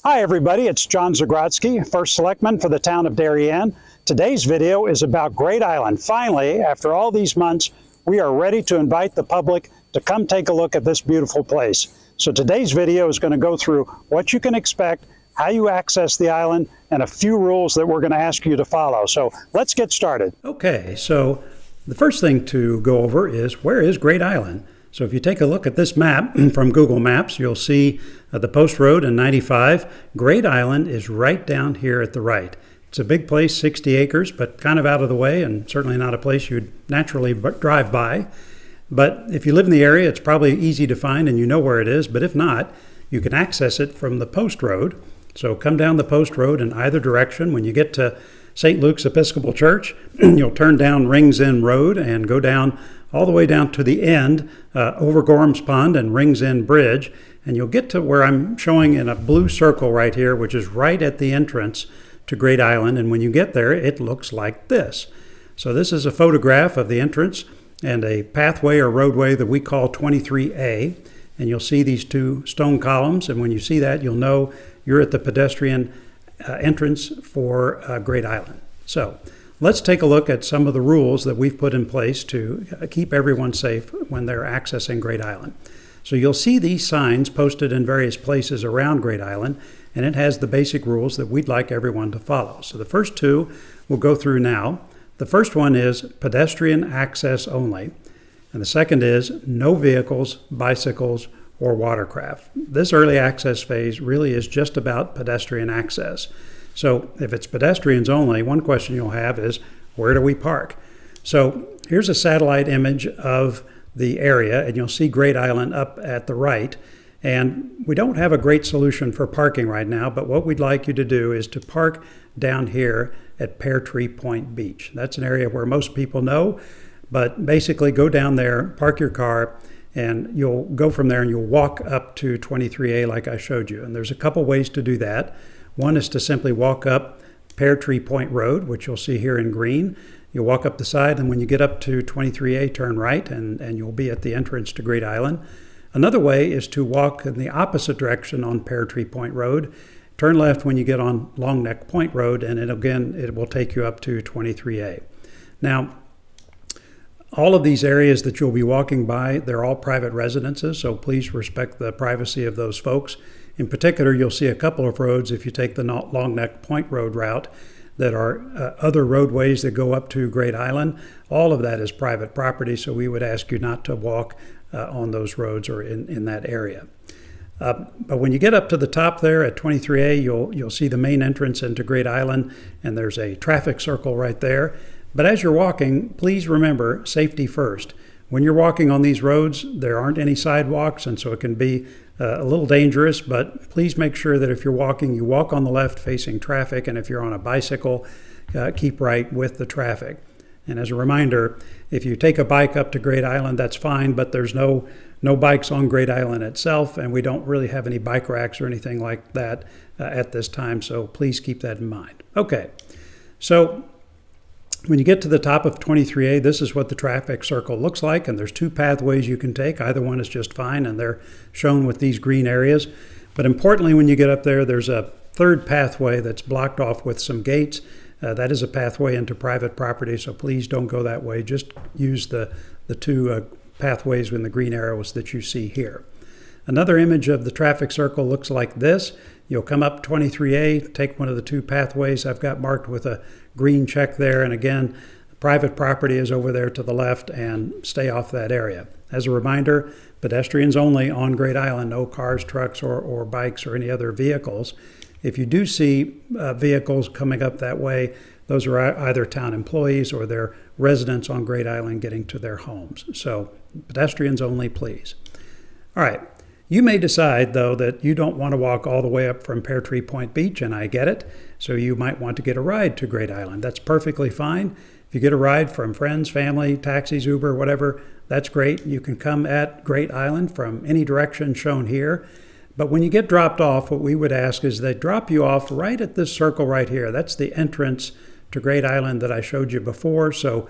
Hi everybody, it's John Zagrodzky, First Selectman for the town of Darien. Today's video is about Great Island. Finally, after all these months, we are ready to invite the public to come take a look at this beautiful place. So today's video is going to go through what you can expect, how you access the island, and a few rules that we're going to ask you to follow. So let's get started. Okay, so the first thing to go over is, where is Great Island? So if you take a look at this map from Google Maps, you'll see the Post Road in 95. Great Island is right down here at the right. It's a big place, 60 acres, but kind of out of the way and certainly not a place you'd naturally drive by. But if you live in the area, it's probably easy to find and you know where it is. But if not, you can access it from the Post Road. So come down the Post Road in either direction. When you get to St. Luke's Episcopal Church, you'll turn down Rings End Road and go down all the way down to the end, over Gorham's Pond and Rings End Bridge, and you'll get to where I'm showing in a blue circle right here, which is right at the entrance to Great Island. And when you get there, it looks like this. So this is a photograph of the entrance and a pathway or roadway that we call 23A. And you'll see these two stone columns, and when you see that, you'll know you're at the pedestrian entrance for Great Island. So let's take a look at some of the rules that we've put in place to keep everyone safe when they're accessing Great Island. So you'll see these signs posted in various places around Great Island, and it has the basic rules that we'd like everyone to follow. So the first two we'll go through now. The first one is pedestrian access only, and the second is no vehicles, bicycles, or watercraft. This early access phase really is just about pedestrian access. So if it's pedestrians only, one question you'll have is, where do we park? So here's a satellite image of the area, and you'll see Great Island up at the right. And we don't have a great solution for parking right now, but what we'd like you to do is to park down here at Pear Tree Point Beach. That's an area where most people know, but basically go down there, park your car, and you'll go from there and you'll walk up to 23A like I showed you. And there's a couple ways to do that. One is to simply walk up Pear Tree Point Road, which you'll see here in green. You'll walk up the side, and when you get up to 23A, turn right, and you'll be at the entrance to Great Island. Another way is to walk in the opposite direction on Pear Tree Point Road. Turn left when you get on Long Neck Point Road, and it will take you up to 23A. Now, all of these areas that you'll be walking by, they're all private residences, so please respect the privacy of those folks. In particular, you'll see a couple of roads if you take the Long Neck Point Road route that are other roadways that go up to Great Island. All of that is private property, so we would ask you not to walk on those roads or in that area. But when you get up to the top there at 23A, you'll see the main entrance into Great Island, and there's a traffic circle right there. But as you're walking, please remember safety first. When you're walking on these roads, there aren't any sidewalks, and so it can be a little dangerous, but please make sure that if you're walking, you walk on the left facing traffic, and if you're on a bicycle, keep right with the traffic. And as a reminder, if you take a bike up to Great Island, that's fine, but there's no bikes on Great Island itself, and we don't really have any bike racks or anything like that at this time, so please keep that in mind. Okay, so when you get to the top of 23A, this is what the traffic circle looks like, and there's two pathways you can take. Either one is just fine, and they're shown with these green areas. But importantly, when you get up there, there's a third pathway that's blocked off with some gates. That is a pathway into private property, so please don't go that way. Just use the two pathways with the green arrows that you see here. Another image of the traffic circle looks like this. You'll come up 23A, take one of the two pathways I've got marked with a green check there, and again, private property is over there to the left, and stay off that area. As a reminder, pedestrians only on Great Island, no cars, trucks, or bikes or any other vehicles. If you do see vehicles coming up that way, those are either town employees or they're residents on Great Island getting to their homes. So pedestrians only, please. All right. You may decide, though, that you don't want to walk all the way up from Pear Tree Point Beach, and I get it, so you might want to get a ride to Great Island. That's perfectly fine. If you get a ride from friends, family, taxis, Uber, whatever, that's great. You can come at Great Island from any direction shown here. But when you get dropped off, what we would ask is they drop you off right at this circle right here. That's the entrance to Great Island that I showed you before, so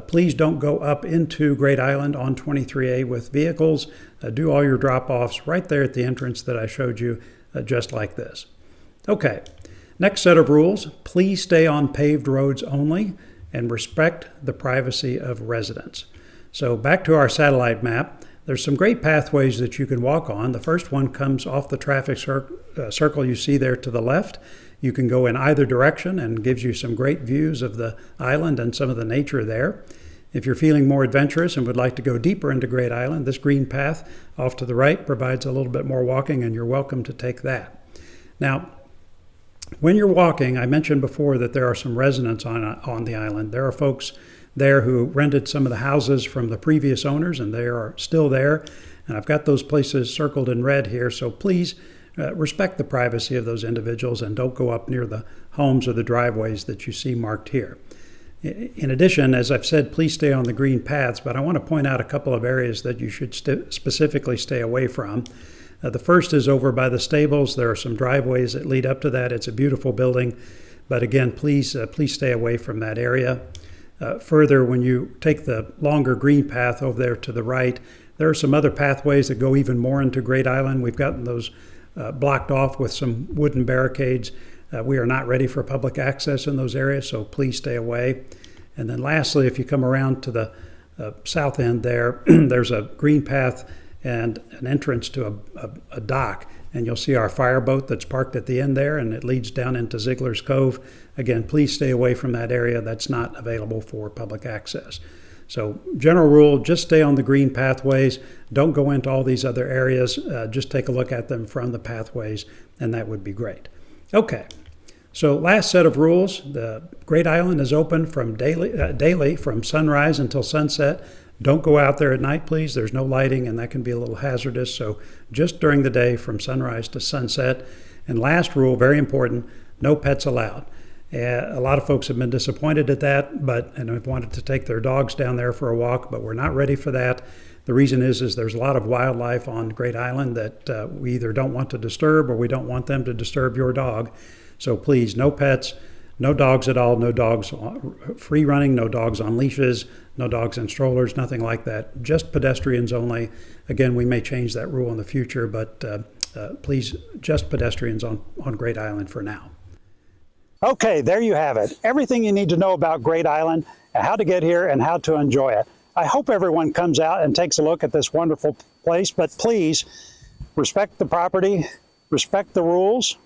please don't go up into Great Island on 23A with vehicles. Do all your drop-offs right there at the entrance that I showed you, just like this. Okay, next set of rules, please stay on paved roads only and respect the privacy of residents. So back to our satellite map, there's some great pathways that you can walk on. The first one comes off the traffic circle you see there to the left. You can go in either direction and gives you some great views of the island and some of the nature there. If you're feeling more adventurous and would like to go deeper into Great Island, this green path off to the right provides a little bit more walking, and you're welcome to take that. Now, when you're walking, I mentioned before that there are some residents on the island. There are folks there who rented some of the houses from the previous owners, and they are still there. And I've got those places circled in red here, so please respect the privacy of those individuals and don't go up near the homes or the driveways that you see marked here. In addition, as I've said, please stay on the green paths, but I want to point out a couple of areas that you should specifically stay away from. The first is over by the stables. There are some driveways that lead up to that. It's a beautiful building, but again, please stay away from that area. Further, when you take the longer green path over there to the right, there are some other pathways that go even more into Great Island. We've gotten those blocked off with some wooden barricades. We are not ready for public access in those areas, so please stay away. And then lastly, if you come around to the south end there, there's a green path and an entrance to a dock, and you'll see our fireboat that's parked at the end there, and it leads down into Ziegler's Cove. Again, please stay away from that area. That's not available for public access. So general rule, just stay on the green pathways. Don't go into all these other areas. Just take a look at them from the pathways, and that would be great. Okay, so last set of rules. The Great Island is open from daily from sunrise until sunset. Don't go out there at night, please. There's no lighting, and that can be a little hazardous. So just during the day from sunrise to sunset. And last rule, very important, no pets allowed. A lot of folks have been disappointed at that, and have wanted to take their dogs down there for a walk, but we're not ready for that. The reason is there's a lot of wildlife on Great Island that we either don't want to disturb or we don't want them to disturb your dog. So please, no pets, no dogs at all, no dogs free running, no dogs on leashes, no dogs in strollers, nothing like that. Just pedestrians only. Again, we may change that rule in the future, but please, just pedestrians on Great Island for now. Okay, there you have it. Everything you need to know about Great Island, how to get here, and how to enjoy it. I hope everyone comes out and takes a look at this wonderful place, but please respect the property, respect the rules,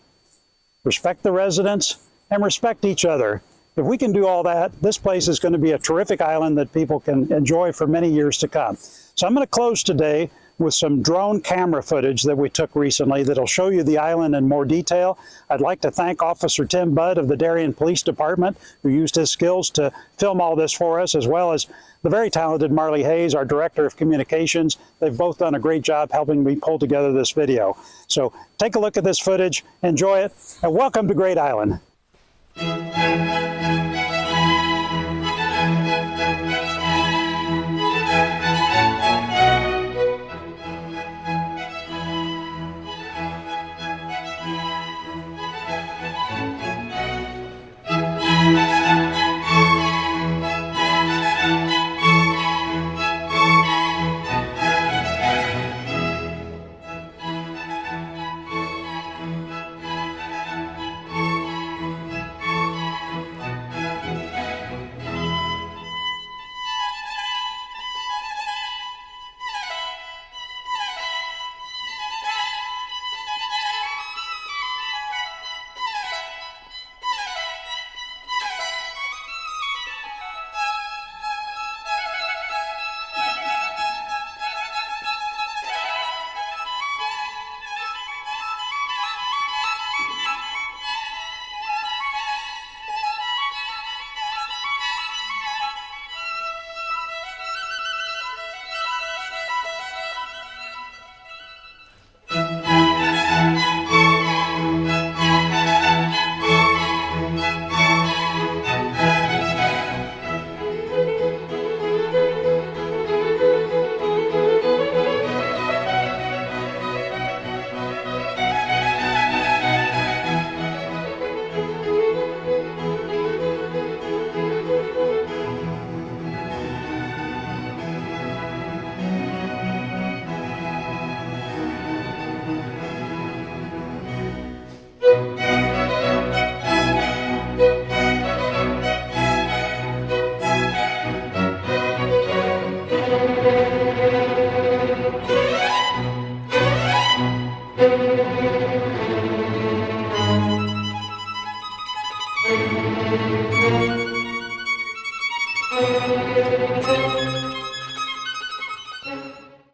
respect the residents, and respect each other. If we can do all that, this place is going to be a terrific island that people can enjoy for many years to come. So I'm going to close today with some drone camera footage that we took recently that'll show you the island in more detail. I'd like to thank Officer Tim Budd of the Darien Police Department, who used his skills to film all this for us, as well as the very talented Marley Hayes, our Director of Communications. They've both done a great job helping me pull together this video. So take a look at this footage, enjoy it, and welcome to Great Island.